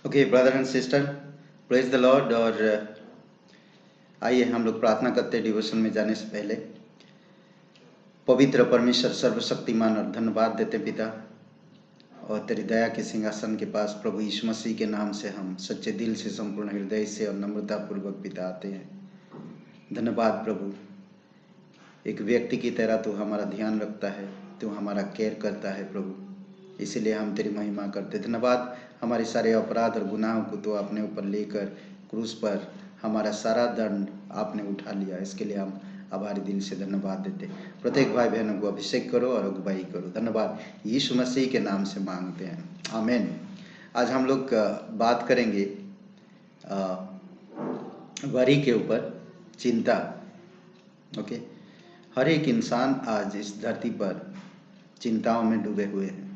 Okay brother and sister, praise the Lord. और आइए हम लोग प्रार्थना करते हैं डिवोशन में जाने से पहले। पवित्र परमेश्वर सर्वशक्तिमान और धन्यवाद देते पिता, और तेरी दया के सिंहासन के पास प्रभु यीशु मसीह के नाम से हम सच्चे दिल से, संपूर्ण हृदय से और नम्रतापूर्वक पिता आते हैं। धन्यवाद प्रभु, एक व्यक्ति की तरह तू हमारा ध्यान रखता है, तू हमारा केयर करता है प्रभु, इसीलिए हम तेरी महिमा करते। धन्यवाद, हमारे सारे अपराध और गुनाहों को तो अपने ऊपर लेकर क्रूस पर हमारा सारा दंड आपने उठा लिया, इसके लिए हम आभारी दिल से धन्यवाद देते। प्रत्येक भाई बहनों को अभिषेक करो और अगुवाई करो। धन्यवाद यीशु मसीह के नाम से मांगते हैं, आमीन। आज हम लोग बात करेंगे वरी के ऊपर, चिंता। ओके, हर एक इंसान आज इस धरती पर चिंताओं में डूबे हुए हैं,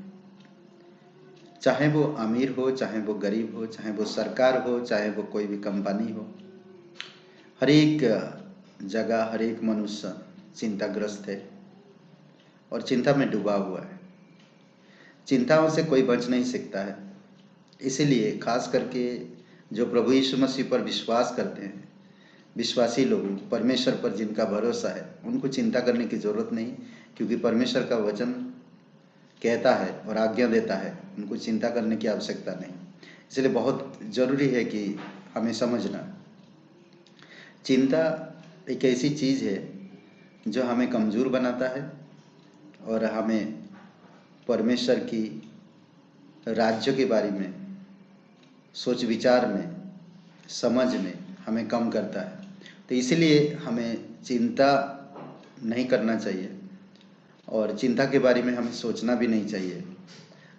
चाहे वो अमीर हो, चाहे वो गरीब हो, चाहे वो सरकार हो, चाहे वो कोई भी कंपनी हो। हर एक जगह हर एक मनुष्य चिंताग्रस्त है और चिंता में डूबा हुआ है। चिंताओं से कोई बच नहीं सकता है, इसीलिए खास करके जो प्रभु यीशु मसीह पर विश्वास करते हैं, विश्वासी लोग, परमेश्वर पर जिनका भरोसा है, उनको चिंता करने की ज़रूरत नहीं, क्योंकि परमेश्वर का वचन कहता है और आज्ञा देता है उनको चिंता करने की आवश्यकता नहीं। इसलिए बहुत ज़रूरी है कि हमें समझना, चिंता एक ऐसी चीज़ है जो हमें कमज़ोर बनाता है और हमें परमेश्वर की राज्य के बारे में सोच विचार में, समझ में हमें कम करता है। तो इसीलिए हमें चिंता नहीं करना चाहिए और चिंता के बारे में हमें सोचना भी नहीं चाहिए,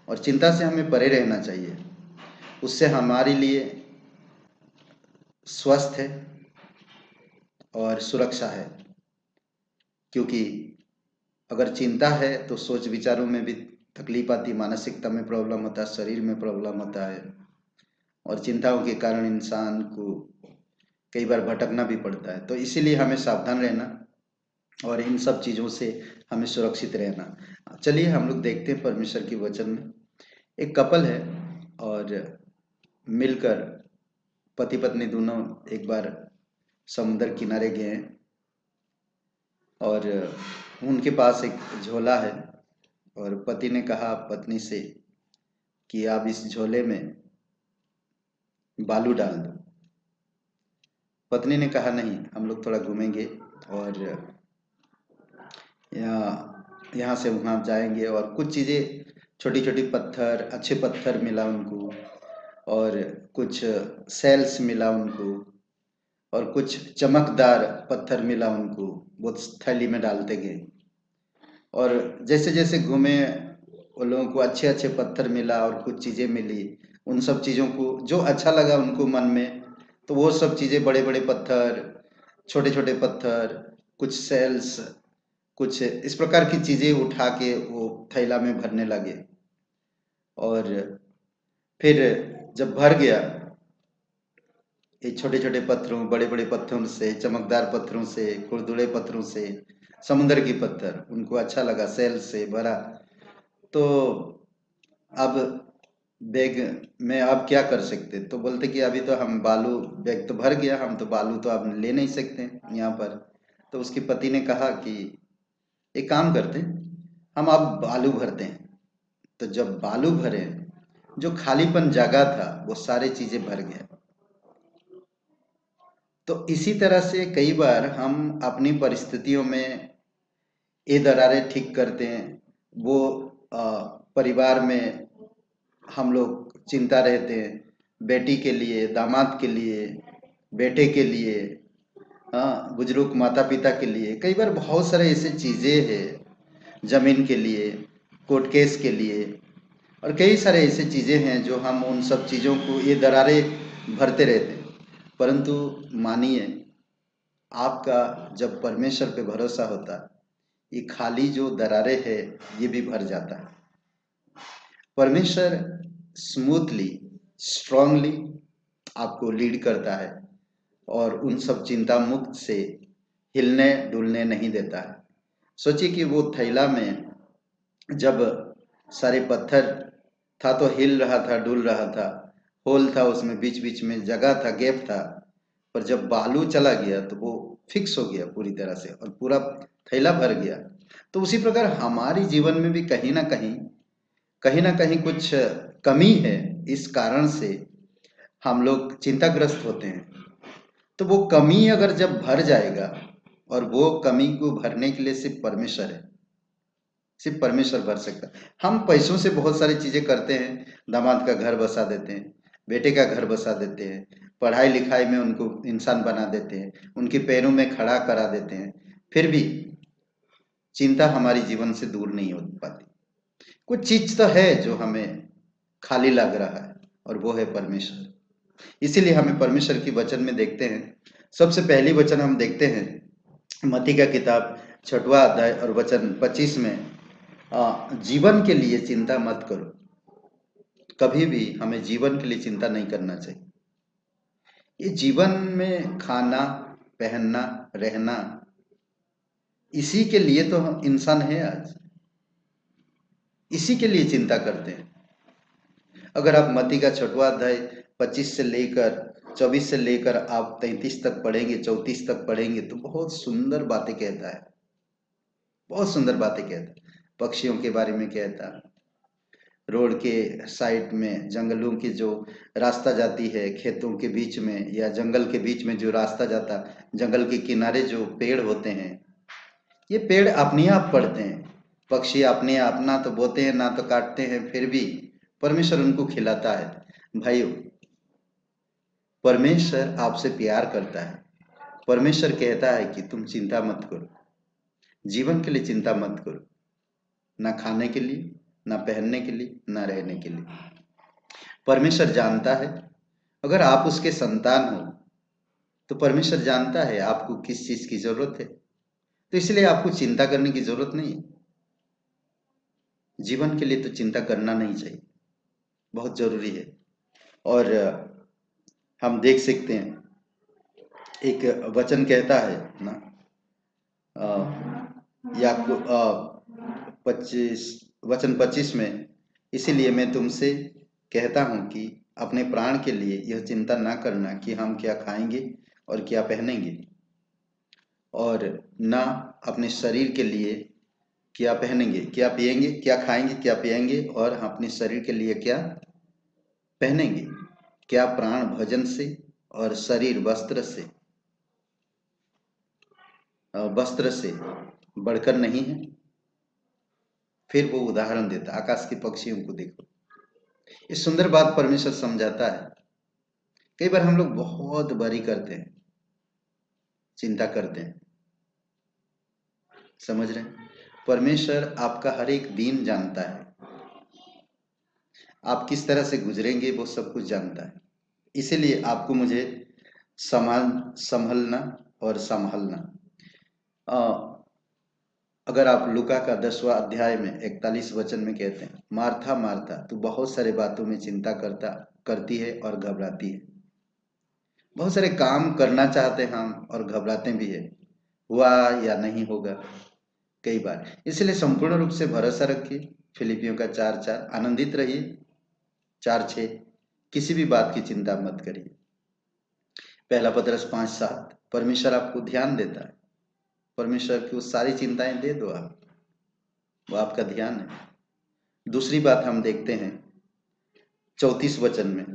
और चिंता से हमें परे रहना चाहिए। उससे हमारे लिए स्वस्थ है और सुरक्षा है, क्योंकि अगर चिंता है तो सोच विचारों में भी तकलीफ आती, मानसिकता में प्रॉब्लम होता है, शरीर में प्रॉब्लम होता है, और चिंताओं के कारण इंसान को कई बार भटकना भी पड़ता है। तो इसीलिए हमें सावधान रहना और इन सब चीज़ों से हमें सुरक्षित रहना। चलिए हम लोग देखते हैं परमेश्वर के वचन में। एक कपल है और मिलकर पति पत्नी दोनों एक बार समुद्र किनारे गए हैं, और उनके पास एक झोला है, और पति ने कहा पत्नी से कि आप इस झोले में बालू डाल दो। पत्नी ने कहा नहीं, हम लोग थोड़ा घूमेंगे और यहाँ से वहाँ जाएंगे, और कुछ चीज़ें, छोटी छोटी पत्थर, अच्छे पत्थर मिला उनको, और कुछ सेल्स मिला उनको, और कुछ चमकदार पत्थर मिला उनको, वो थैली में डालते गए। और जैसे जैसे घूमे उन लोगों को अच्छे अच्छे पत्थर मिला और कुछ चीज़ें मिली। उन सब चीज़ों को जो अच्छा लगा उनको मन में, तो वो सब चीज़ें, बड़े बड़े पत्थर, छोटे छोटे पत्थर, कुछ सेल्स, कुछ इस प्रकार की चीज़ें उठा के वो थैला में भरने लगे। और फिर जब भर गया, ये छोटे छोटे पत्थरों, बड़े बड़े पत्थरों से, चमकदार पत्थरों से, खुरदुरे पत्थरों से, समुद्र की पत्थर, उनको अच्छा लगा, सेल से भरा। तो अब बैग में अब क्या कर सकते, तो बोलते कि अभी तो हम बालू, बैग तो भर गया, हम तो बालू तो अब ले नहीं सकते यहाँ पर। तो उसके पति ने कहा कि एक काम करते हैं, हम अब बालू भरते हैं। तो जब बालू भरे, जो खालीपन जगह था वो सारी चीजें भर गया। तो इसी तरह से कई बार हम अपनी परिस्थितियों में ये दरारें ठीक करते हैं। वो परिवार में हम लोग चिंता रहते हैं, बेटी के लिए, दामाद के लिए, बेटे के लिए, हाँ, बुजुर्ग माता पिता के लिए, कई बार बहुत सारे ऐसे चीज़ें हैं, जमीन के लिए, कोर्ट केस के लिए, और कई सारे ऐसे चीज़ें हैं जो हम उन सब चीज़ों को, ये दरारें भरते रहते हैं। परंतु मानिए, आपका जब परमेश्वर पे भरोसा होता, ये खाली जो दरारें हैं ये भी भर जाता है। परमेश्वर स्मूथली, स्ट्रांगली आपको लीड करता है और उन सब चिंता मुक्त से हिलने डुलने नहीं देता है। सोचिए कि वो थैला में जब सारे पत्थर था तो हिल रहा था, डुल रहा था, होल था, उसमें बीच बीच में जगह था, गैप था, पर जब बालू चला गया तो वो फिक्स हो गया पूरी तरह से और पूरा थैला भर गया। तो उसी प्रकार हमारी जीवन में भी कहीं ना कहीं कुछ कमी है। इस कारण से हम लोग चिंताग्रस्त होते हैं। तो वो कमी अगर जब भर जाएगा, और वो कमी को भरने के लिए सिर्फ परमेश्वर है, सिर्फ परमेश्वर भर सकता है। हम पैसों से बहुत सारी चीजें करते हैं, दामाद का घर बसा देते हैं, बेटे का घर बसा देते हैं, पढ़ाई लिखाई में उनको इंसान बना देते हैं, उनके पैरों में खड़ा करा देते हैं, फिर भी चिंता हमारी जीवन से दूर नहीं हो पाती। कुछ चीज तो है जो हमें खाली लग रहा है, और वो है परमेश्वर। इसीलिए हमें परमेश्वर की वचन में देखते हैं, सबसे पहली वचन हम देखते हैं मत्ती का किताब 6वां अध्याय और वचन 25 में, जीवन के लिए चिंता मत करो। कभी भी हमें जीवन के लिए चिंता नहीं करना चाहिए। ये जीवन में खाना, पहनना, रहना, इसी के लिए तो हम इंसान है आज, इसी के लिए चिंता करते हैं। अगर आप मत्ती का 6वां अध्याय 25 से लेकर 24 से लेकर आप 33 तक पढ़ेंगे, 34 तक पढ़ेंगे, तो बहुत सुंदर बातें कहता है, बहुत सुंदर बातें कहता है। पक्षियों के बारे में कहता है, रोड के साइड में जंगलों की जो रास्ता जाती है, खेतों के बीच में या जंगल के बीच में जो रास्ता जाता, जंगल के किनारे जो पेड़ होते हैं, ये पेड़ अपने आप पड़ते हैं। पक्षी अपने आप ना तो बोते हैं ना तो काटते हैं, फिर भी परमेश्वर उनको खिलाता है। भाइयों, परमेश्वर आपसे प्यार करता है। परमेश्वर कहता है कि तुम चिंता मत करो, जीवन के लिए चिंता मत करो, ना खाने के लिए, ना पहनने के लिए, ना रहने के लिए। परमेश्वर जानता है, अगर आप उसके संतान हो तो परमेश्वर जानता है आपको किस चीज की जरूरत है, तो इसलिए आपको चिंता करने की जरूरत नहीं है। जीवन के लिए तो चिंता करना नहीं चाहिए, बहुत जरूरी है। और हम देख सकते हैं, एक वचन कहता है ना, या 25 में, इसीलिए मैं तुमसे कहता हूं कि अपने प्राण के लिए यह चिंता ना करना कि हम क्या खाएंगे और क्या पहनेंगे, और ना अपने शरीर के लिए क्या पहनेंगे, क्या पिएंगे, क्या खाएंगे, क्या पिएंगे, और अपने शरीर के लिए क्या पहनेंगे। क्या प्राण भोजन से और शरीर वस्त्र से बढ़कर नहीं है। फिर वो उदाहरण देता, आकाश के पक्षियों को देखो। ये सुंदर बात परमेश्वर समझाता है। कई बार हम लोग बहुत बड़ी करते हैं, चिंता करते हैं, समझ रहे हैं। परमेश्वर आपका हर एक दिन जानता है, आप किस तरह से गुजरेंगे वो सब कुछ जानता है। इसीलिए आपको मुझे संभलना और संभालना। अगर आप लूका का 10वां अध्याय में 41 वचन में कहते हैं, मार्था मार्था तू बहुत सारे बातों में चिंता करती है और घबराती है। बहुत सारे काम करना चाहते हैं हम और घबराते भी है, हुआ या नहीं होगा कई बार। इसलिए संपूर्ण रूप से भरोसा रखिए। फिलिपियों का 4:4, आनंदित रहिए। 4:6, किसी भी बात की चिंता मत करिए। पहला पतरस 5:7, परमेश्वर आपको ध्यान देता है। परमेश्वर की वो सारी चिंताएं दे दो आप, वो आपका ध्यान है। दूसरी बात हम देखते हैं 34 वचन में,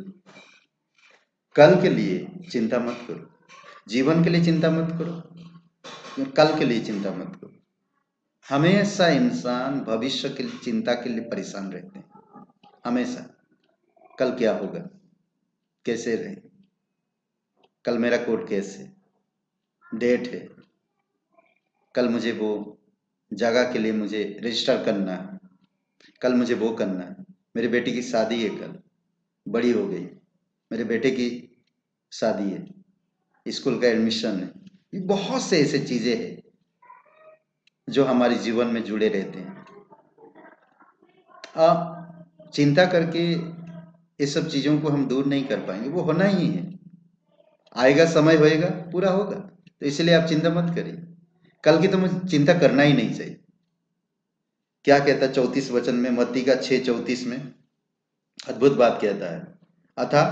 कल के लिए चिंता मत करो। जीवन के लिए चिंता मत करो, कल के लिए चिंता मत करो। हमेशा इंसान भविष्य की चिंता के लिए परेशान रहते हैं, हमेशा। कल क्या होगा, कैसे रहे, कल मेरा कोर्ट केस है, डेट है, कल मुझे वो जगह के लिए मुझे रजिस्टर करना है, कल मुझे वो करना है, मेरे बेटी की शादी है, कल बड़ी हो गई, मेरे बेटे की शादी है, स्कूल का एडमिशन है। ये बहुत से ऐसे चीजें हैं जो हमारे जीवन में जुड़े रहते हैं। चिंता करके ये सब चीजों को हम दूर नहीं कर पाएंगे, वो होना ही है। आएगा समय, होएगा, पूरा होगा। तो इसलिए आप चिंता मत करिए, कल की तो मुझे चिंता करना ही नहीं चाहिए। क्या कहता है 34 वचन में, मत्ती का 6:34 में अद्भुत बात कहता है, अतः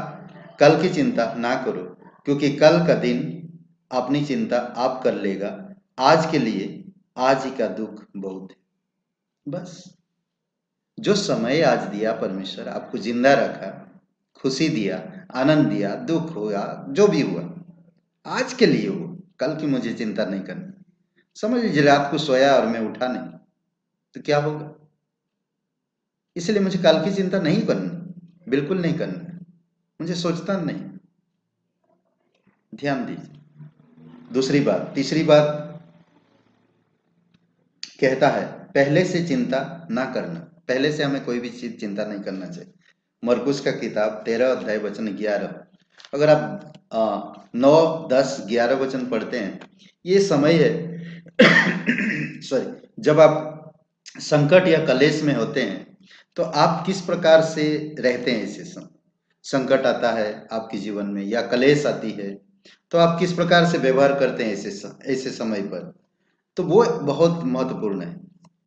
कल की चिंता ना करो, क्योंकि कल का दिन अपनी चिंता आप कर लेगा। आज के लिए आज ही का दुख बहुत है। बस जो समय आज दिया परमेश्वर, आपको जिंदा रखा, खुशी दिया, आनंद दिया, दुख हुआ, जो भी हुआ आज के लिए हो, कल की मुझे चिंता नहीं करनी। समझ लीजिए रात को सोया और मैं उठा नहीं तो क्या होगा। इसलिए मुझे कल की चिंता नहीं करनी, बिल्कुल नहीं करनी, मुझे सोचता नहीं। ध्यान दीजिए। दूसरी बात, तीसरी बात कहता है पहले से चिंता ना करना। पहले से हमें कोई भी चीज चिंता नहीं करना चाहिए। मरकुस का किताब 13 अध्याय वचन 11, अगर आप 9, 10, 11 वचन पढ़ते हैं, ये समय है सॉरी, जब आप संकट या कलेश में होते हैं तो आप किस प्रकार से रहते हैं। ऐसे समय संकट आता है आपके जीवन में या कलेश आती है तो आप किस प्रकार से व्यवहार करते हैं ऐसे समय पर, तो वो बहुत महत्वपूर्ण है।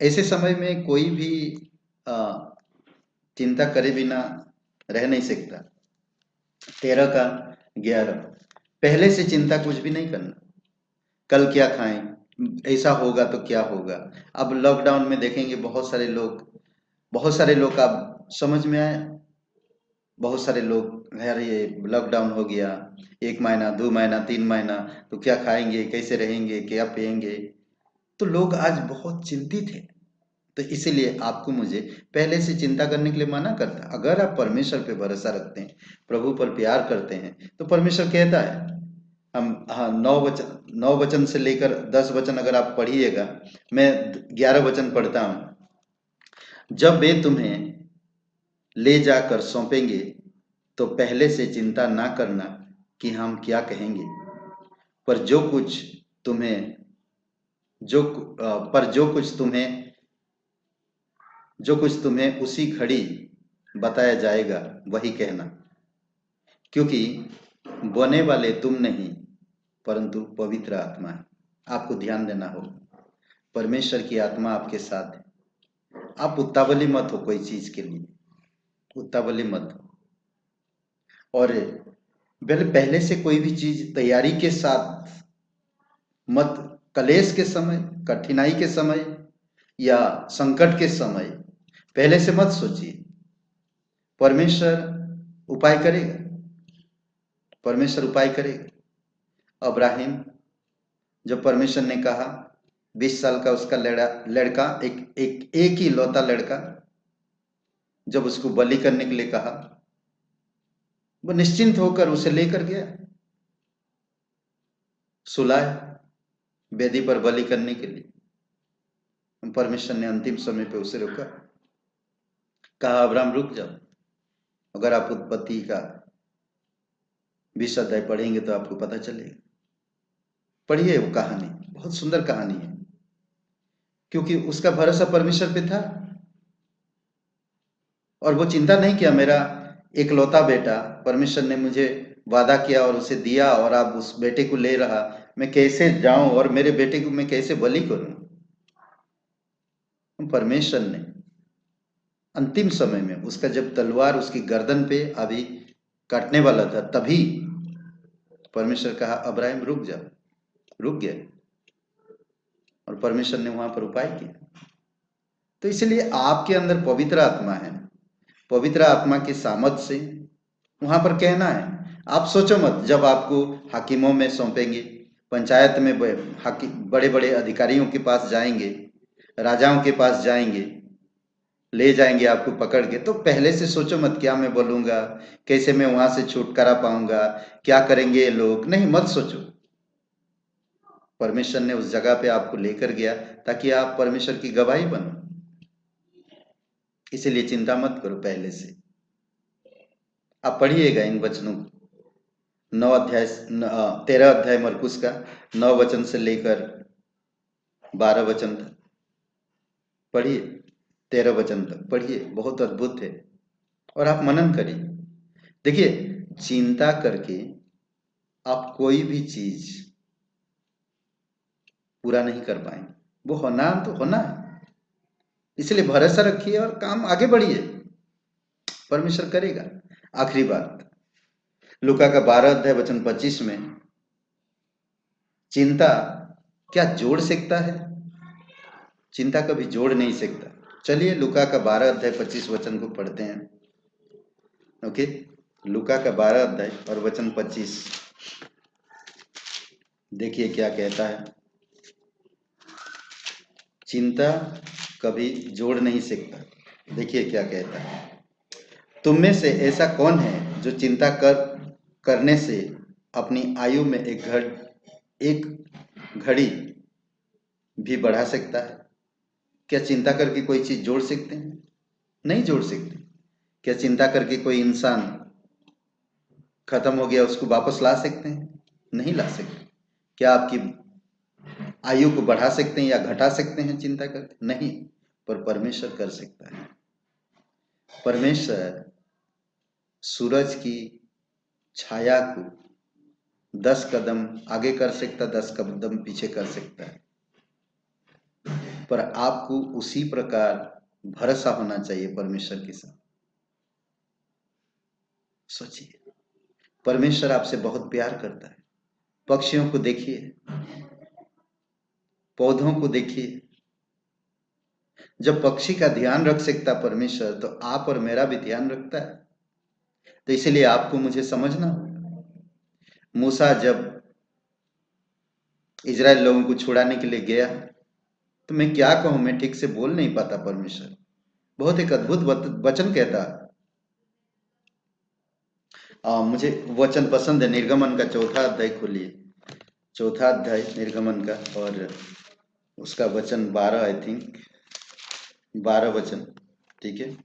ऐसे समय में कोई भी चिंता करे बिना रह नहीं सकता। 13 का 11, पहले से चिंता कुछ भी नहीं करना। कल क्या खाएं, ऐसा होगा तो क्या होगा। अब लॉकडाउन में देखेंगे बहुत सारे लोग आप समझ में आए, बहुत सारे लोग यार ये लॉकडाउन हो गया, 1 महीना 2 महीना 3 महीना, तो क्या खाएंगे, कैसे रहेंगे, क्या पिएंगे। तो लोग आज बहुत चिंतित है। तो इसीलिए आपको मुझे पहले से चिंता करने के लिए मना करता। अगर आप परमेश्वर पे भरोसा रखते हैं, प्रभु पर प्यार करते हैं, तो परमेश्वर कहता है, हम हाँ 9 वचन से लेकर 10 वचन अगर आप पढ़िएगा, मैं 11 वचन पढ़ता हूं। जब वे तुम्हें ले जाकर सौंपेंगे तो पहले से चिंता ना करना कि हम क्या कहेंगे, पर जो कुछ तुम्हें जो पर जो कुछ तुम्हें उसी घड़ी बताया जाएगा वही कहना, क्योंकि बोने वाले तुम नहीं परंतु पवित्र आत्मा है। आपको ध्यान देना होगा, परमेश्वर की आत्मा आपके साथ है। आप उतावली मत हो कोई चीज के लिए, उतावली मत हो। और पहले से कोई भी चीज तैयारी के साथ मत, कलेश के समय, कठिनाई के समय या संकट के समय पहले से मत सोचिए। परमेश्वर उपाय करेगा, परमेश्वर उपाय करेगा। अब्राहिम, जब परमेश्वर ने कहा 20 साल का उसका लड़का एक ही लौता लड़का, जब उसको बलि करने के लिए कहा, वो निश्चिंत होकर उसे लेकर गया, सुलाए वेदी पर बलि करने के लिए। परमेश्वर ने अंतिम समय पे उसे रोका, कहा अब्राहम रुक जाओ। अगर आप उत्पत्ति का 20 अध्याय पढ़ेंगे तो आपको पता चलेगा। पढ़िए वो कहानी, बहुत सुंदर कहानी है, क्योंकि उसका भरोसा परमेश्वर पे था। और वो चिंता नहीं किया, मेरा एकलौता बेटा, परमेश्वर ने मुझे वादा किया और उसे दिया, और अब उस बेटे को ले रहा, मैं कैसे जाऊं और मेरे बेटे को मैं कैसे बलि करूं। परमेश्वर ने अंतिम समय में उसका, जब तलवार उसकी गर्दन पे अभी काटने वाला था, तभी परमेश्वर कहा अब्राहिम रुक जा, रुक गया, और परमेश्वर ने वहां पर उपाय किया। तो इसलिए आपके अंदर पवित्र आत्मा है, पवित्र आत्मा के सामर्थ से वहां पर कहना है। आप सोचो मत, जब आपको हाकिमों में सौंपेंगे, पंचायत में बड़े बड़े अधिकारियों के पास जाएंगे, राजाओं के पास जाएंगे, ले जाएंगे आपको पकड़ के, तो पहले से सोचो मत क्या मैं बोलूंगा, कैसे मैं वहां से छुटकारा पाऊंगा, क्या करेंगे ये लोग, नहीं मत सोचो। परमेश्वर ने उस जगह पे आपको लेकर गया ताकि आप परमेश्वर की गवाही बनो। इसीलिए चिंता मत करो पहले से। आप पढ़िएगा इन वचनों को, 13 अध्याय मरकुस का 9 वचन से लेकर 12 वचन तक पढ़िए, 13 वचन तक पढ़िए, बहुत अद्भुत है। और आप मनन करिए। देखिए, चिंता करके आप कोई भी चीज पूरा नहीं कर पाएंगे, वो होना तो होना है। इसलिए भरोसा रखिए और काम आगे बढ़िए, परमेश्वर करेगा। आखिरी बात, लूका का 12 अध्याय वचन 25 में चिंता क्या जोड़ सकता है? चिंता कभी जोड़ नहीं सकता। चलिए लूका का 12 अध्याय 25 वचन को पढ़ते हैं। ओके, लूका का 12 अध्याय और वचन 25 देखिए क्या कहता है। चिंता कभी जोड़ नहीं सकता। देखिए क्या कहता है। तुम में से ऐसा कौन है जो चिंता करने से अपनी आयु में एक घड़ी भी बढ़ा सकता है? क्या चिंता करके कोई चीज जोड़ सकते हैं? नहीं जोड़ सकते। क्या चिंता करके कोई इंसान खत्म हो गया उसको वापस ला सकते हैं? नहीं ला सकते। क्या आपकी आयु को बढ़ा सकते हैं या घटा सकते हैं चिंता करके? नहीं, पर परमेश्वर कर सकता है। परमेश्वर सूरज की छाया को 10 कदम आगे कर सकता, 10 कदम पीछे कर सकता है, पर आपको उसी प्रकार भरोसा होना चाहिए परमेश्वर के साथ। सोचिए, परमेश्वर आपसे बहुत प्यार करता है। पक्षियों को देखिए, पौधों को देखिए। जब पक्षी का ध्यान रख सकता परमेश्वर, तो आप और मेरा भी ध्यान रखता है। तो इसलिए आपको मुझे समझना होगा। मूसा जब इजराइल लोगों को छुड़ाने के लिए गया, तो मैं क्या कहूं, मैं ठीक से बोल नहीं पाता। परमेश्वर बहुत एक अद्भुत वचन कहता। मुझे वचन पसंद है। निर्गमन का 4था अध्याय खोलिए, 4था अध्याय निर्गमन का, और उसका वचन 12, आई थिंक 12 वचन। ठीक है।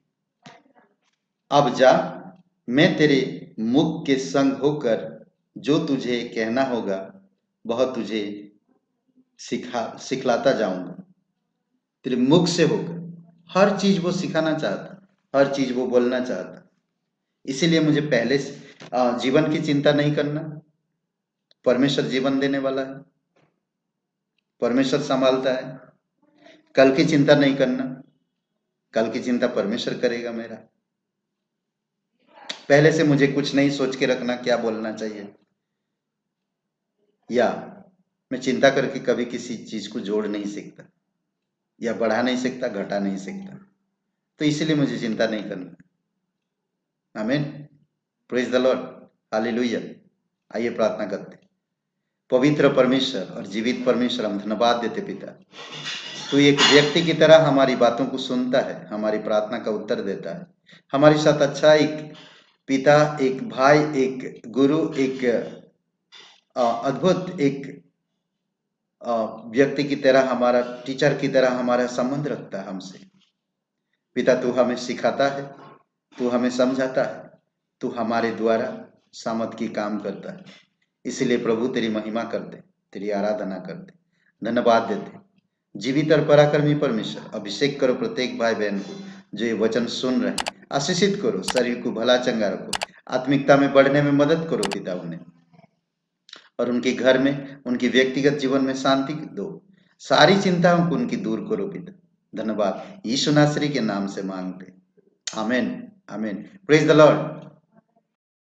अब जा, मैं तेरे मुख के संग होकर जो तुझे कहना होगा वह तुझे सिखलाता जाऊंगा। तेरे मुख से होकर हर चीज वो सिखाना चाहता, हर चीज वो बोलना चाहता। इसीलिए मुझे पहले जीवन की चिंता नहीं करना। परमेश्वर जीवन देने वाला है, परमेश्वर संभालता है। कल की चिंता नहीं करना, कल की चिंता परमेश्वर करेगा मेरा। पहले से मुझे कुछ नहीं सोच के रखना क्या बोलना चाहिए, या मैं चिंता करके कभी किसी चीज को जोड़ नहीं सकता, या बढ़ा नहीं सकता, घटा नहीं सकता। तो इसलिए मुझे चिंता नहीं करना। आमीन, प्रेज द लॉर्ड, हालेलुया। आइए प्रार्थना करते। पवित्र परमेश्वर और जीवित परमेश्वर, हम धन्यवाद देते पिता। तू एक व्यक्ति की तरह हमारी बातों को सुनता है, हमारी प्रार्थना का उत्तर देता है। हमारे साथ अच्छा एक पिता, एक भाई, एक गुरु, एक अद्भुत एक व्यक्ति की तरह, हमारा टीचर की तरह हमारा संबंध रखता है हमसे। पिता, तू हमें सिखाता है, तू हमें समझाता है, तू हमारे द्वारा सामर्थ की काम करता है। इसलिए प्रभु तेरी महिमा करते, तेरी आराधना करते, धन्यवाद देते। जीवित और पराक्रमी परमेश्वर, अभिषेक करो प्रत्येक भाई बहन को जो ये वचन सुन रहे हैं। आशीषित करो, शरीर को भला चंगा रखो, आत्मिकता में बढ़ने में मदद करो पिता उन्हें, और उनके घर में, उनके व्यक्तिगत जीवन में शांति दो। सारी चिंताओं को उनकी दूर करो पिता। धन्यवाद, यीशु नासरी के नाम से मांगते, आमीन, आमीन। Praise the Lord.